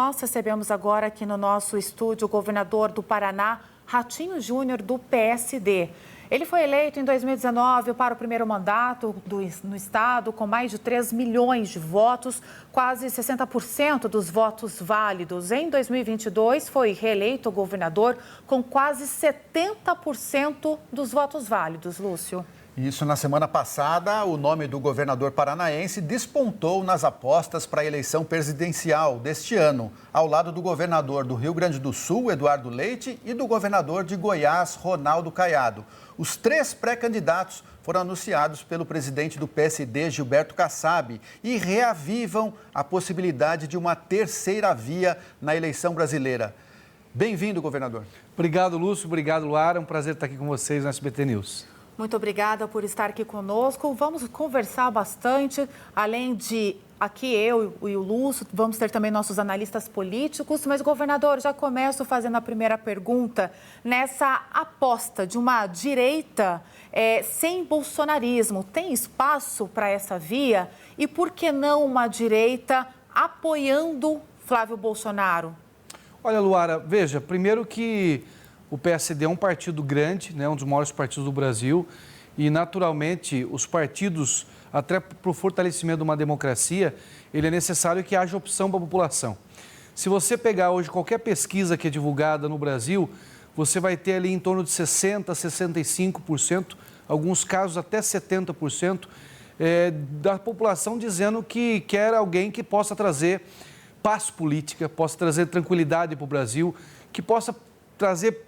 nós recebemos agora aqui no nosso estúdio o governador do Paraná, Ratinho Júnior, do PSD. Ele foi eleito em 2019 para o primeiro mandato no estado com mais de 3 milhões de votos, quase 60% dos votos válidos. Em 2022, foi reeleito governador com quase 70% dos votos válidos. Lúcio. Isso, na semana passada, o nome do governador paranaense despontou nas apostas para a eleição presidencial deste ano, ao lado do governador do Rio Grande do Sul, Eduardo Leite, e do governador de Goiás, Ronaldo Caiado. Os 3 pré-candidatos foram anunciados pelo presidente do PSD, Gilberto Kassab, e reavivam a possibilidade de uma terceira via na eleição brasileira. Bem-vindo, governador. Obrigado, Lúcio. Obrigado, Luara. É um prazer estar aqui com vocês no SBT News. Muito obrigada por estar aqui conosco. Vamos conversar bastante, além de aqui eu e o Lúcio, vamos ter também nossos analistas políticos. Mas, governador, já começo fazendo a primeira pergunta. Nessa aposta de uma direita sem bolsonarismo, tem espaço para essa via? E por que não uma direita apoiando Flávio Bolsonaro? Olha, Luara, veja, primeiro que o PSD é um partido grande, né, um dos maiores partidos do Brasil, e, naturalmente, os partidos, até para o fortalecimento de uma democracia, ele é necessário que haja opção para a população. Se você pegar hoje qualquer pesquisa que é divulgada no Brasil, você vai ter ali em torno de 60%, 65%, alguns casos até 70%, da população dizendo que quer alguém que possa trazer paz política, possa trazer tranquilidade para o Brasil, que possa trazer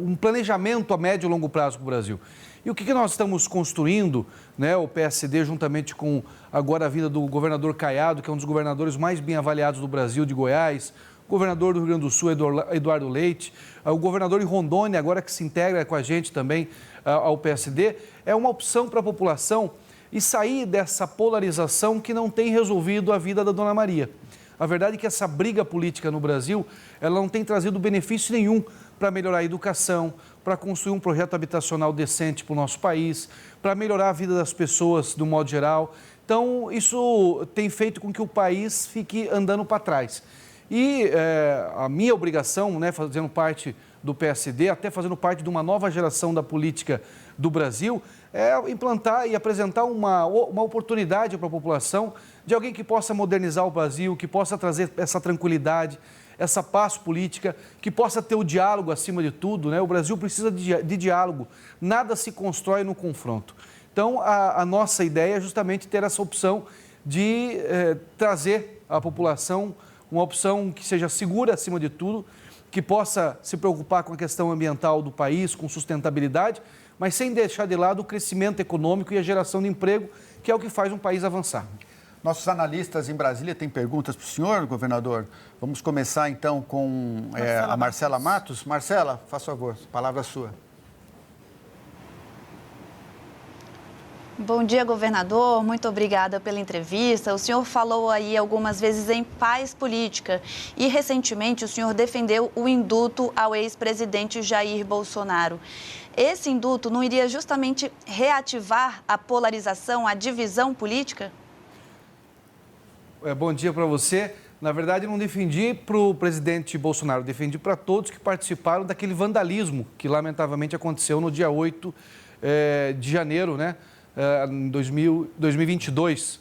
um planejamento a médio e longo prazo para o Brasil. E o que nós estamos construindo, né, o PSD, juntamente com agora a vinda do governador Caiado, que é um dos governadores mais bem avaliados do Brasil, de Goiás, governador do Rio Grande do Sul, Eduardo Leite, o governador de Rondônia, agora que se integra com a gente também ao PSD, é uma opção para a população e sair dessa polarização que não tem resolvido a vida da Dona Maria. A verdade é que essa briga política no Brasil, ela não tem trazido benefício nenhum para melhorar a educação, para construir um projeto habitacional decente para o nosso país, para melhorar a vida das pessoas do modo geral. Então, isso tem feito com que o país fique andando para trás. E a minha obrigação, né, fazendo parte do PSD, até fazendo parte de uma nova geração da política do Brasil, é implantar e apresentar uma oportunidade para a população de alguém que possa modernizar o Brasil, que possa trazer essa tranquilidade, essa paz política, que possa ter o diálogo acima de tudo, né? O Brasil precisa de diálogo, nada se constrói no confronto. Então, a nossa ideia é justamente ter essa opção de trazer à população uma opção que seja segura acima de tudo, que possa se preocupar com a questão ambiental do país, com sustentabilidade, mas sem deixar de lado o crescimento econômico e a geração de emprego, que é o que faz um país avançar. Nossos analistas em Brasília têm perguntas para o senhor, governador. Vamos começar, então, com a Marcela Matos. Marcela, faz favor, a palavra é sua. Bom dia, governador. Muito obrigada pela entrevista. O senhor falou aí algumas vezes em paz política e, recentemente, o senhor defendeu o indulto ao ex-presidente Jair Bolsonaro. Esse indulto não iria justamente reativar a polarização, a divisão política? Bom dia para você. Na verdade, não defendi para o presidente Bolsonaro, defendi para todos que participaram daquele vandalismo que, lamentavelmente, aconteceu no dia 8 de janeiro, né? Em 2022,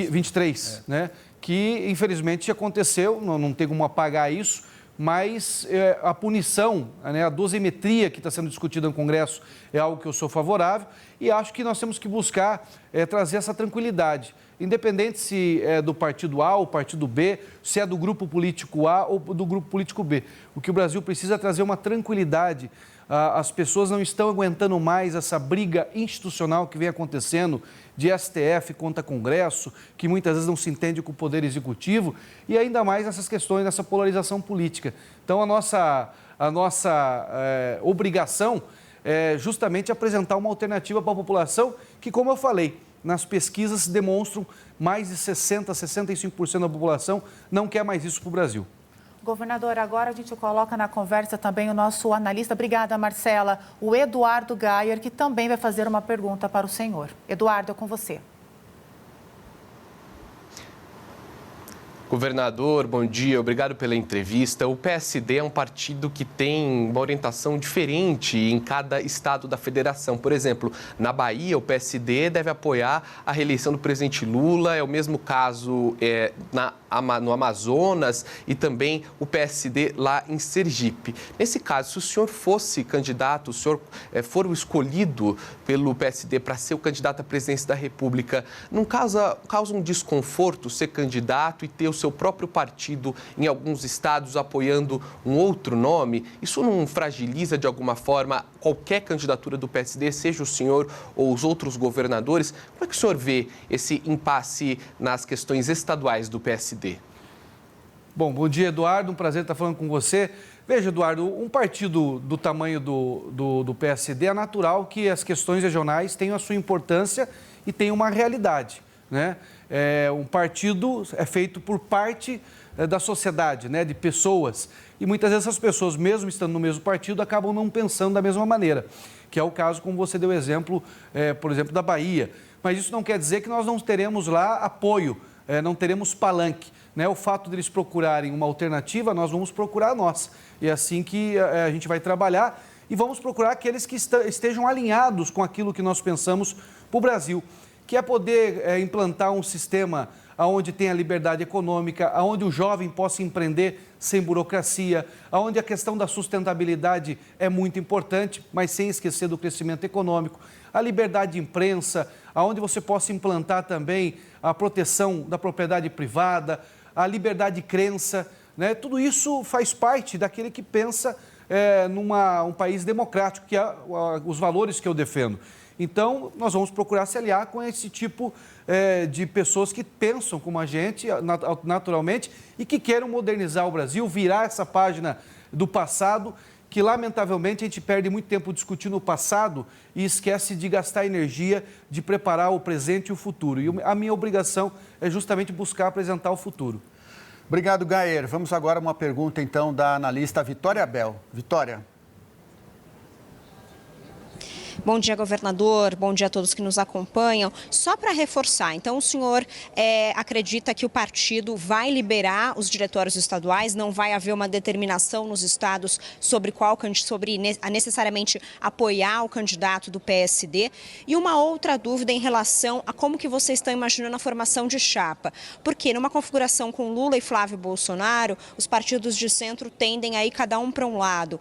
23, né? Que infelizmente aconteceu, não tem como apagar isso, mas a punição, né, a dosimetria que está sendo discutida no Congresso é algo que eu sou favorável e acho que nós temos que buscar trazer essa tranquilidade, independente se é do partido A ou partido B, se é do grupo político A ou do grupo político B. O que o Brasil precisa é trazer uma tranquilidade. As pessoas não estão aguentando mais essa briga institucional que vem acontecendo de STF contra Congresso, que muitas vezes não se entende com o Poder Executivo, e ainda mais nessas questões, nessa polarização política. Então, a nossa obrigação é justamente apresentar uma alternativa para a população que, como eu falei, nas pesquisas demonstram mais de 60%, 65% da população não quer mais isso para o Brasil. Governador, agora a gente coloca na conversa também o nosso analista, obrigada Marcela, o Eduardo Gayer, que também vai fazer uma pergunta para o senhor. Eduardo, é com você. Governador, bom dia, obrigado pela entrevista. O PSD é um partido que tem uma orientação diferente em cada estado da federação. Por exemplo, na Bahia, o PSD deve apoiar a reeleição do presidente Lula, é o mesmo caso no Amazonas e também o PSD lá em Sergipe. Nesse caso, se o senhor fosse candidato, o senhor for o escolhido pelo PSD para ser o candidato à presidência da República, não causa um desconforto ser candidato e ter o seu próprio partido em alguns estados apoiando um outro nome? Isso não fragiliza de alguma forma qualquer candidatura do PSD, seja o senhor ou os outros governadores? Como é que o senhor vê esse impasse nas questões estaduais do PSD? Bom dia, Eduardo. Um prazer estar falando com você. Veja, Eduardo, um partido do tamanho do PSD é natural que as questões regionais tenham a sua importância e tenham uma realidade, né? Um partido é feito por parte da sociedade, né, de pessoas. E muitas vezes essas pessoas, mesmo estando no mesmo partido, acabam não pensando da mesma maneira, que é o caso, como você deu exemplo, por exemplo, da Bahia. Mas isso não quer dizer que nós não teremos lá apoio, não teremos palanque, né? O fato de eles procurarem uma alternativa, nós vamos procurar a nossa. E é assim que a gente vai trabalhar e vamos procurar aqueles que estejam alinhados com aquilo que nós pensamos para o Brasil, que é poder implantar um sistema onde tenha liberdade econômica, onde o jovem possa empreender sem burocracia, onde a questão da sustentabilidade é muito importante, mas sem esquecer do crescimento econômico, a liberdade de imprensa, onde você possa implantar também a proteção da propriedade privada, a liberdade de crença, né? Tudo isso faz parte daquele que pensa um país democrático, que é os valores que eu defendo. Então, nós vamos procurar se aliar com esse tipo de pessoas que pensam como a gente, naturalmente, e que queiram modernizar o Brasil, virar essa página do passado, que, lamentavelmente, a gente perde muito tempo discutindo o passado e esquece de gastar energia de preparar o presente e o futuro. E a minha obrigação é justamente buscar apresentar o futuro. Obrigado, Gayer. Vamos agora a uma pergunta, então, da analista Vitória Abel. Vitória. Bom dia, governador. Bom dia a todos que nos acompanham. Só para reforçar, então o senhor acredita que o partido vai liberar os diretórios estaduais, não vai haver uma determinação nos estados sobre necessariamente apoiar o candidato do PSD? E uma outra dúvida em relação a como que vocês estão imaginando a formação de chapa. Porque numa configuração com Lula e Flávio Bolsonaro, os partidos de centro tendem a ir cada um para um lado.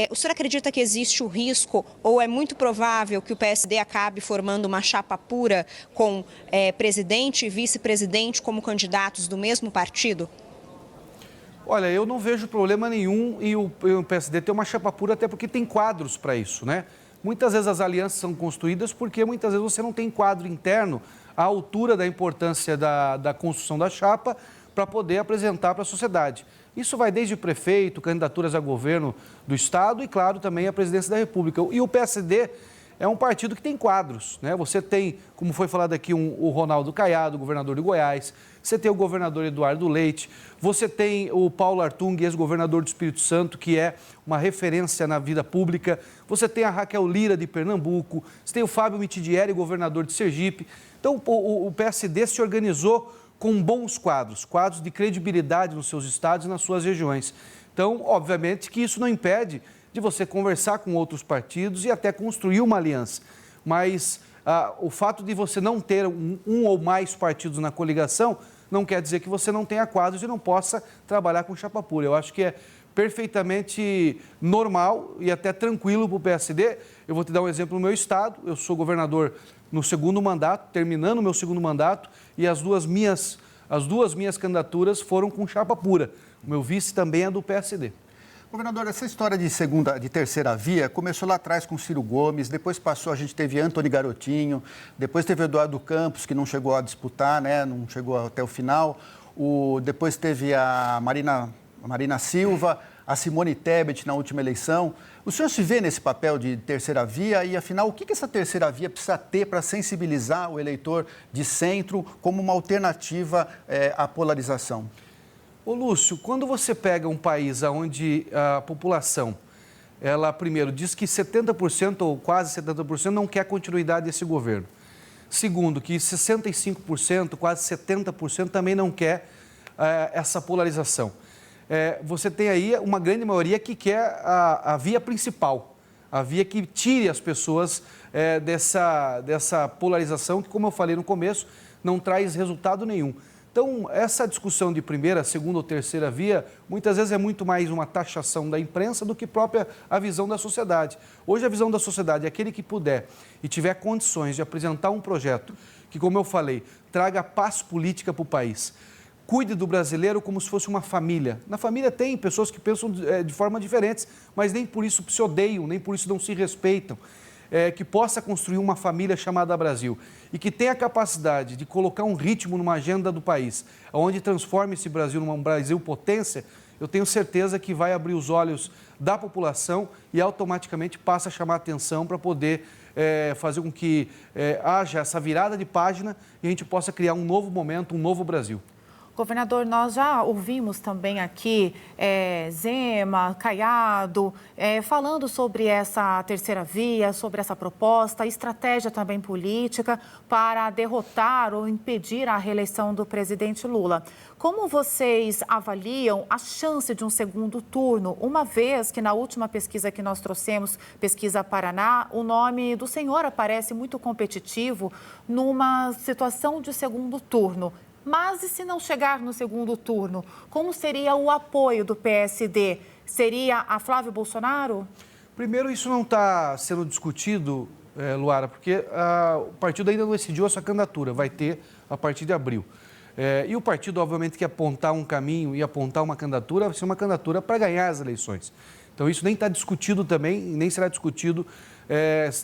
O senhor acredita que existe o risco ou é muito provável que o PSD acabe formando uma chapa pura com presidente e vice-presidente como candidatos do mesmo partido? Olha, eu não vejo problema nenhum em o PSD ter uma chapa pura, até porque tem quadros para isso, né? Muitas vezes as alianças são construídas porque muitas vezes você não tem quadro interno à altura da importância da construção da chapa para poder apresentar para a sociedade. Isso vai desde prefeito, candidaturas a governo do Estado e, claro, também a presidência da República. E o PSD é um partido que tem quadros, né? Você tem, como foi falado aqui, o Ronaldo Caiado, governador de Goiás, você tem o governador Eduardo Leite, você tem o Paulo Artung, ex-governador do Espírito Santo, que é uma referência na vida pública, você tem a Raquel Lira, de Pernambuco, você tem o Fábio Mitidieri, governador de Sergipe. Então, o PSD se organizou com bons quadros de credibilidade nos seus estados e nas suas regiões. Então, obviamente que isso não impede de você conversar com outros partidos e até construir uma aliança. Mas o fato de você não ter um ou mais partidos na coligação não quer dizer que você não tenha quadros e não possa trabalhar com chapa pura. Eu acho que é perfeitamente normal e até tranquilo para o PSD. Eu vou te dar um exemplo no meu estado. Eu sou governador no segundo mandato, terminando o meu segundo mandato, e as duas minhas candidaturas foram com chapa pura. O meu vice também é do PSD. Governador, essa história de terceira via começou lá atrás com Ciro Gomes, depois a gente teve Antony Garotinho, depois teve Eduardo Campos, que não chegou a disputar, né, não chegou até o final, depois teve a Marina Silva, a Simone Tebet na última eleição. O senhor se vê nesse papel de terceira via e, afinal, o que essa terceira via precisa ter para sensibilizar o eleitor de centro como uma alternativa à polarização? Ô Lúcio, quando você pega um país onde a população, ela primeiro diz que 70% ou quase 70% não quer continuidade desse governo. Segundo, que 65%, quase 70% também não quer essa polarização. Você tem aí uma grande maioria que quer a via principal, a via que tire as pessoas dessa polarização que, como eu falei no começo, não traz resultado nenhum. Então, essa discussão de primeira, segunda ou terceira via, muitas vezes é muito mais uma taxação da imprensa do que própria a visão da sociedade. Hoje, a visão da sociedade é aquele que puder e tiver condições de apresentar um projeto que, como eu falei, traga paz política para o país. Cuide do brasileiro como se fosse uma família. Na família tem pessoas que pensam de forma diferentes, mas nem por isso se odeiam, nem por isso não se respeitam. Que possa construir uma família chamada Brasil e que tenha a capacidade de colocar um ritmo numa agenda do país, onde transforme esse Brasil num Brasil potência, eu tenho certeza que vai abrir os olhos da população e automaticamente passa a chamar a atenção para poder fazer com que haja essa virada de página e a gente possa criar um novo momento, um novo Brasil. Governador, nós já ouvimos também aqui Zema, Caiado, falando sobre essa terceira via, sobre essa proposta, estratégia também política para derrotar ou impedir a reeleição do presidente Lula. Como vocês avaliam a chance de um segundo turno, uma vez que na última pesquisa que nós trouxemos, Pesquisa Paraná, o nome do senhor aparece muito competitivo numa situação de segundo turno? Mas e se não chegar no segundo turno, como seria o apoio do PSD? Seria a Flávio Bolsonaro? Primeiro, isso não está sendo discutido, Luara, porque o partido ainda não decidiu a sua candidatura, vai ter a partir de abril. E o partido, obviamente, que apontar um caminho e apontar uma candidatura, vai ser uma candidatura para ganhar as eleições. Então, isso nem está discutido também, nem será discutido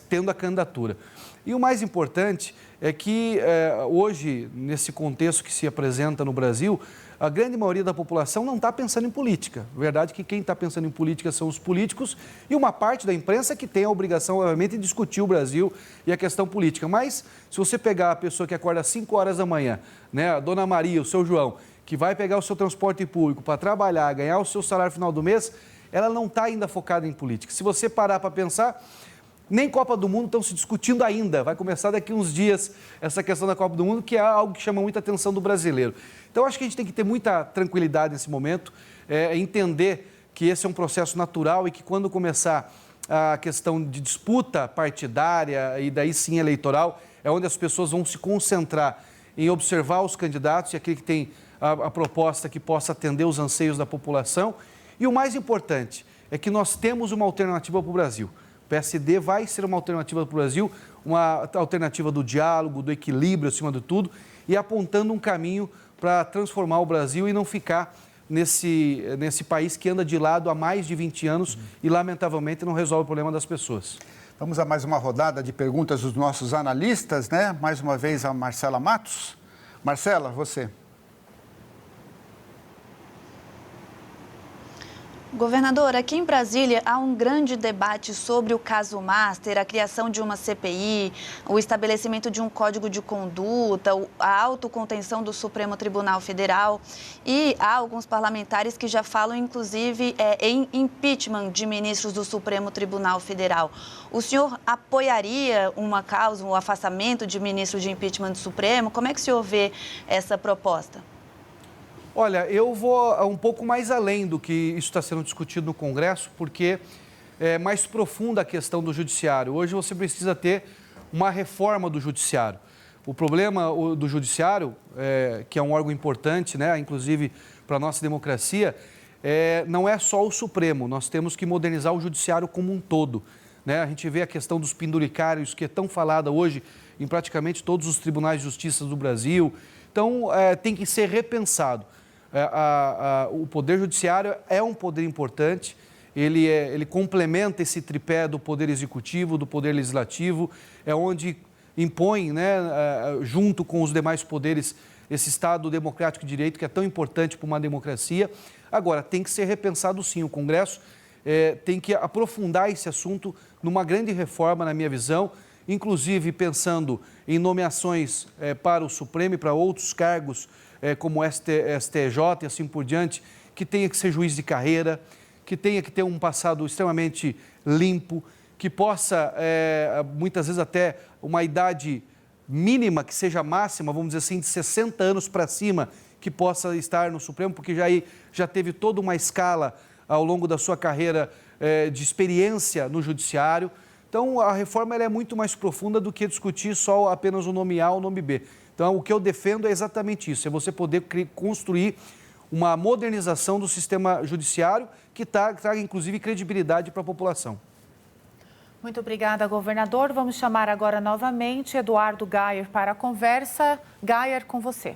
tendo a candidatura. E o mais importante é que hoje, nesse contexto que se apresenta no Brasil, a grande maioria da população não está pensando em política. A verdade é que quem está pensando em política são os políticos e uma parte da imprensa que tem a obrigação, obviamente, de discutir o Brasil e a questão política. Mas, se você pegar a pessoa que acorda às 5 horas da manhã, né, a Dona Maria, o seu João, que vai pegar o seu transporte público para trabalhar, ganhar o seu salário no final do mês, ela não está ainda focada em política. Se você parar para pensar, nem Copa do Mundo estão se discutindo ainda. Vai começar daqui uns dias essa questão da Copa do Mundo, que é algo que chama muita atenção do brasileiro. Então, acho que a gente tem que ter muita tranquilidade nesse momento, entender que esse é um processo natural e que quando começar a questão de disputa partidária e daí sim eleitoral, é onde as pessoas vão se concentrar em observar os candidatos e aquele que tem a proposta que possa atender os anseios da população. E o mais importante é que nós temos uma alternativa para o Brasil. O PSD vai ser uma alternativa para o Brasil, uma alternativa do diálogo, do equilíbrio acima de tudo e apontando um caminho para transformar o Brasil e não ficar nesse país que anda de lado há mais de 20 anos e, lamentavelmente, não resolve o problema das pessoas. Vamos a mais uma rodada de perguntas dos nossos analistas, né? Mais uma vez a Marcela Matos. Marcela, você. Governador, aqui em Brasília há um grande debate sobre o caso Master, a criação de uma CPI, o estabelecimento de um código de conduta, a autocontenção do Supremo Tribunal Federal e há alguns parlamentares que já falam, inclusive, em impeachment de ministros do Supremo Tribunal Federal. O senhor apoiaria uma causa, um afastamento de ministro de impeachment do Supremo? Como é que o senhor vê essa proposta? Olha, eu vou um pouco mais além do que isso está sendo discutido no Congresso, porque é mais profunda a questão do judiciário. Hoje você precisa ter uma reforma do judiciário. O problema do judiciário, que é um órgão importante, né, inclusive para a nossa democracia, não é só o Supremo. Nós temos que modernizar o judiciário como um todo. Né? A gente vê a questão dos penduricários, que é tão falada hoje em praticamente todos os tribunais de justiça do Brasil. Então, tem que ser repensado. O Poder Judiciário é um poder importante, ele complementa esse tripé do Poder Executivo, do Poder Legislativo, é onde impõe, né, junto com os demais poderes, esse Estado democrático de direito que é tão importante para uma democracia. Agora, tem que ser repensado sim, o Congresso tem que aprofundar esse assunto numa grande reforma, na minha visão, inclusive pensando em nomeações para o Supremo e para outros cargos, como STJ e assim por diante, que tenha que ser juiz de carreira, que tenha que ter um passado extremamente limpo, que possa, muitas vezes até uma idade mínima, que seja máxima, vamos dizer assim, de 60 anos para cima, que possa estar no Supremo, porque já teve toda uma escala ao longo da sua carreira de experiência no Judiciário. Então, a reforma ela é muito mais profunda do que discutir só apenas o nome A ou o nome B. Então, o que eu defendo é exatamente isso, é você poder construir uma modernização do sistema judiciário que traga, inclusive, credibilidade para a população. Muito obrigada, governador. Vamos chamar agora novamente Eduardo Gayer para a conversa. Gayer, com você.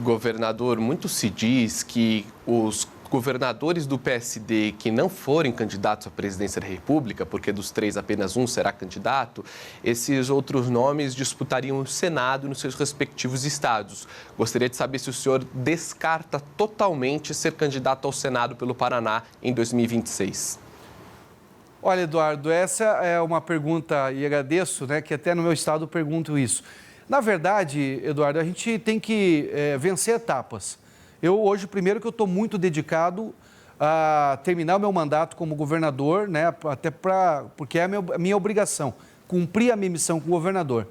Governador, muito se diz que os governadores do PSD que não forem candidatos à presidência da República, porque dos 3 apenas um será candidato, esses outros nomes disputariam o Senado nos seus respectivos estados. Gostaria de saber se o senhor descarta totalmente ser candidato ao Senado pelo Paraná em 2026. Olha, Eduardo, essa é uma pergunta, e agradeço, né, que até no meu estado pergunto isso. Na verdade, Eduardo, a gente tem que vencer etapas. Eu hoje, primeiro que eu estou muito dedicado a terminar o meu mandato como governador, né, porque é a minha obrigação, cumprir a minha missão como governador.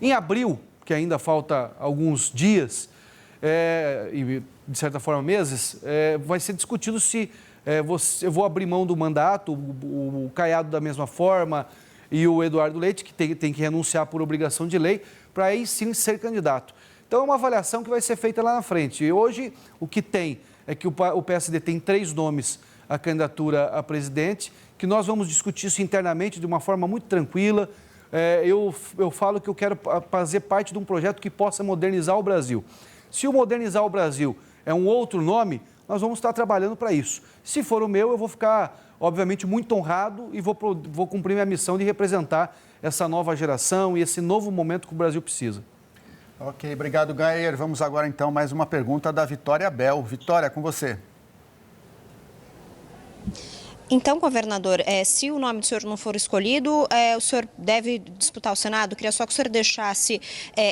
Em abril, que ainda falta alguns dias, e de certa forma meses, vai ser discutido se eu vou abrir mão do mandato, o Caiado da mesma forma e o Eduardo Leite, que tem que renunciar por obrigação de lei, para aí sim ser candidato. Então, é uma avaliação que vai ser feita lá na frente. E hoje, o que tem é que o PSD tem 3 nomes à candidatura a presidente, que nós vamos discutir isso internamente de uma forma muito tranquila. Eu falo que eu quero fazer parte de um projeto que possa modernizar o Brasil. Se o modernizar o Brasil é um outro nome, nós vamos estar trabalhando para isso. Se for o meu, eu vou ficar, obviamente, muito honrado e vou cumprir minha missão de representar essa nova geração e esse novo momento que o Brasil precisa. Ok, obrigado, Gayer. Vamos agora, então, mais uma pergunta da Vitória Bel. Vitória, com você. Então, governador, se o nome do senhor não for escolhido, o senhor deve disputar o Senado? Queria só que o senhor deixasse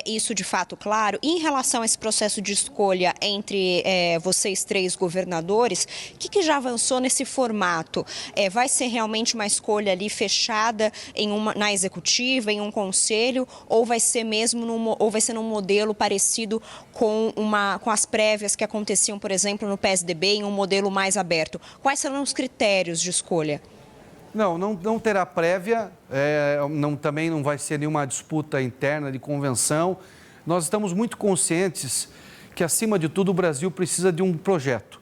isso de fato claro. E em relação a esse processo de escolha entre vocês 3 governadores, o que já avançou nesse formato? Vai ser realmente uma escolha ali fechada na executiva, em um conselho, ou vai ser num modelo parecido com as prévias que aconteciam, por exemplo, no PSDB, em um modelo mais aberto? Quais serão os critérios de escolha? Não terá prévia, também não vai ser nenhuma disputa interna de convenção. Nós estamos muito conscientes que, acima de tudo, o Brasil precisa de um projeto.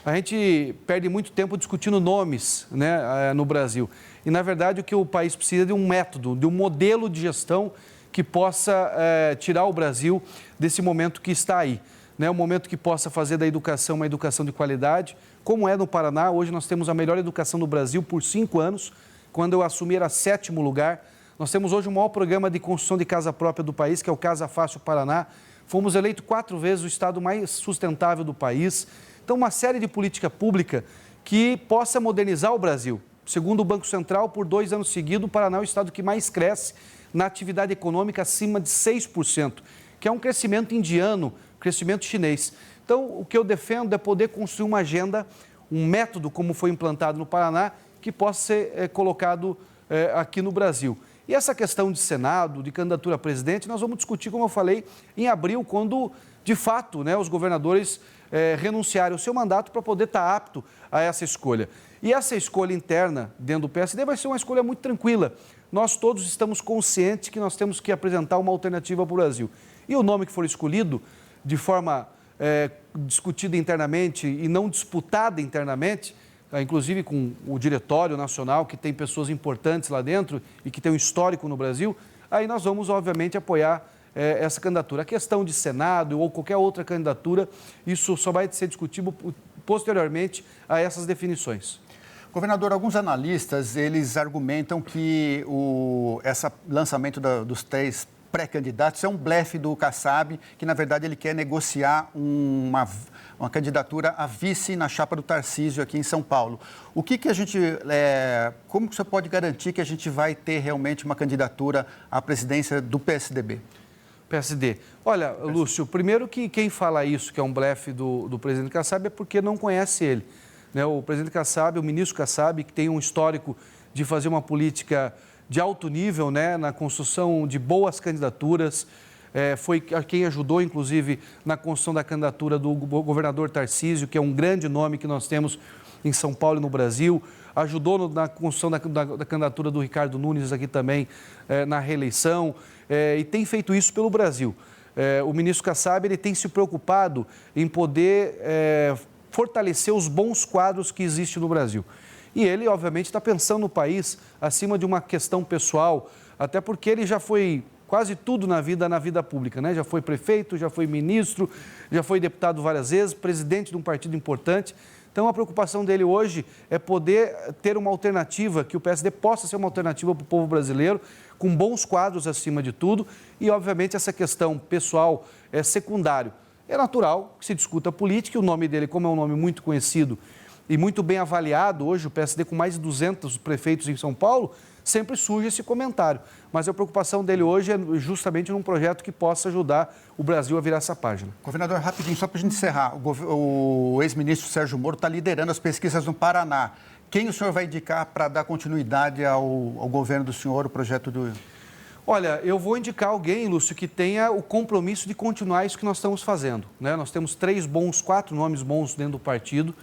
A gente perde muito tempo discutindo nomes, né, no Brasil. E, na verdade, o que o país precisa é de um método, de um modelo de gestão que possa tirar o Brasil desse momento que está aí. Um momento que possa fazer da educação uma educação de qualidade, como é no Paraná. Hoje nós temos a melhor educação do Brasil por 5 anos. Quando eu assumi era 7º lugar. Nós temos hoje o maior programa de construção de casa própria do país, que é o Casa Fácil Paraná. Fomos eleitos 4 vezes o estado mais sustentável do país. Então, uma série de política pública que possa modernizar o Brasil. Segundo o Banco Central, por 2 anos seguidos, o Paraná é o estado que mais cresce na atividade econômica, acima de 6%, que é um crescimento indiano, crescimento chinês. Então, o que eu defendo é poder construir uma agenda, um método como foi implantado no Paraná, que possa ser colocado aqui no Brasil. E essa questão de Senado, de candidatura a presidente, nós vamos discutir, como eu falei, em abril, quando, de fato, os governadores renunciarem ao seu mandato para poder estar apto a essa escolha. E essa escolha interna dentro do PSD vai ser uma escolha muito tranquila. Nós todos estamos conscientes que nós temos que apresentar uma alternativa para o Brasil. E o nome que for escolhido, de forma discutida internamente e não disputada internamente, inclusive com o Diretório Nacional, que tem pessoas importantes lá dentro e que tem um histórico no Brasil, aí nós vamos, obviamente, apoiar essa candidatura. A questão de Senado ou qualquer outra candidatura, isso só vai ser discutido posteriormente a essas definições. Governador, alguns analistas, eles argumentam que esse lançamento dos 3 pré-candidatos é um blefe do Kassab, que na verdade ele quer negociar uma candidatura a vice na chapa do Tarcísio aqui em São Paulo. O que a gente, como que você pode garantir que a gente vai ter realmente uma candidatura à presidência do PSDB? PSD. Olha, Lúcio, primeiro que quem fala isso, que é um blefe do presidente Kassab, é porque não conhece ele. O presidente Kassab, o ministro Kassab, que tem um histórico de fazer uma política de alto nível, na construção de boas candidaturas, foi quem ajudou, inclusive, na construção da candidatura do governador Tarcísio, que é um grande nome que nós temos em São Paulo e no Brasil. Ajudou na construção da candidatura do Ricardo Nunes aqui também na reeleição e tem feito isso pelo Brasil. O ministro Kassab ele tem se preocupado em poder fortalecer os bons quadros que existem no Brasil. E ele, obviamente, está pensando no país acima de uma questão pessoal, até porque ele já foi quase tudo na vida pública, né? Já foi prefeito, já foi ministro, já foi deputado várias vezes, presidente de um partido importante. Então, a preocupação dele hoje é poder ter uma alternativa, que o PSD possa ser uma alternativa para o povo brasileiro, com bons quadros acima de tudo, e, obviamente, essa questão pessoal é secundário. É natural que se discuta política, e o nome dele, como é um nome muito conhecido e muito bem avaliado, hoje o PSD com mais de 200 prefeitos em São Paulo, sempre surge esse comentário. Mas a preocupação dele hoje é justamente num projeto que possa ajudar o Brasil a virar essa página. Governador, rapidinho, só para a gente encerrar. O ex-ministro Sérgio Moro está liderando as pesquisas no Paraná. Quem o senhor vai indicar para dar continuidade ao governo do senhor, o projeto do... Olha, eu vou indicar alguém, Lúcio, que tenha o compromisso de continuar isso que nós estamos fazendo, né? Nós temos 4 nomes bons dentro do partido,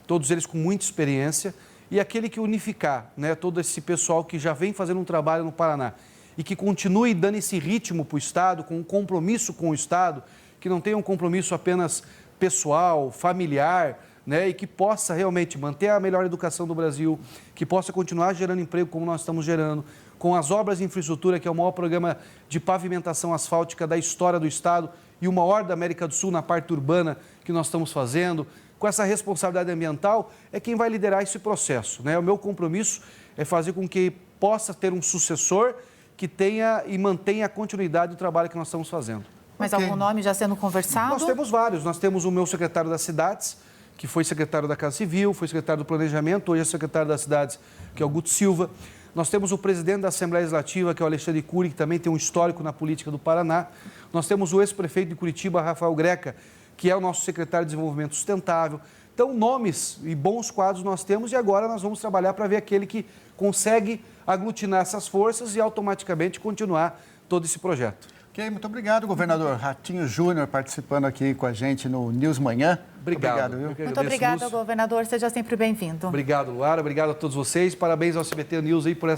todos eles com muita experiência, e aquele que unificar, né, todo esse pessoal que já vem fazendo um trabalho no Paraná e que continue dando esse ritmo para o Estado, com um compromisso com o Estado, que não tenha um compromisso apenas pessoal, familiar, né, e que possa realmente manter a melhor educação do Brasil, que possa continuar gerando emprego como nós estamos gerando, com as obras de infraestrutura, que é o maior programa de pavimentação asfáltica da história do Estado e o maior da América do Sul na parte urbana que nós estamos fazendo, com essa responsabilidade ambiental, é quem vai liderar esse processo, né? O meu compromisso é fazer com que possa ter um sucessor que tenha e mantenha a continuidade do trabalho que nós estamos fazendo. Mas algum nome já sendo conversado? Nós temos vários. Nós temos o meu secretário das Cidades, que foi secretário da Casa Civil, foi secretário do Planejamento, hoje é secretário das Cidades, que é o Guto Silva. Nós temos o presidente da Assembleia Legislativa, que é o Alexandre Cury, que também tem um histórico na política do Paraná. Nós temos o ex-prefeito de Curitiba, Rafael Greca, que é o nosso secretário de Desenvolvimento Sustentável. Então, nomes e bons quadros nós temos e agora nós vamos trabalhar para ver aquele que consegue aglutinar essas forças e automaticamente continuar todo esse projeto. Ok, muito obrigado, governador. Ratinho Júnior participando aqui com a gente no News Manhã. Obrigado. Viu? Muito obrigada, governador. Seja sempre bem-vindo. Obrigado, Luara. Obrigado a todos vocês. Parabéns ao SBT News aí por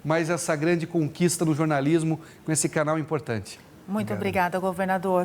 mais essa grande conquista no jornalismo com esse canal importante. Muito obrigada, governador.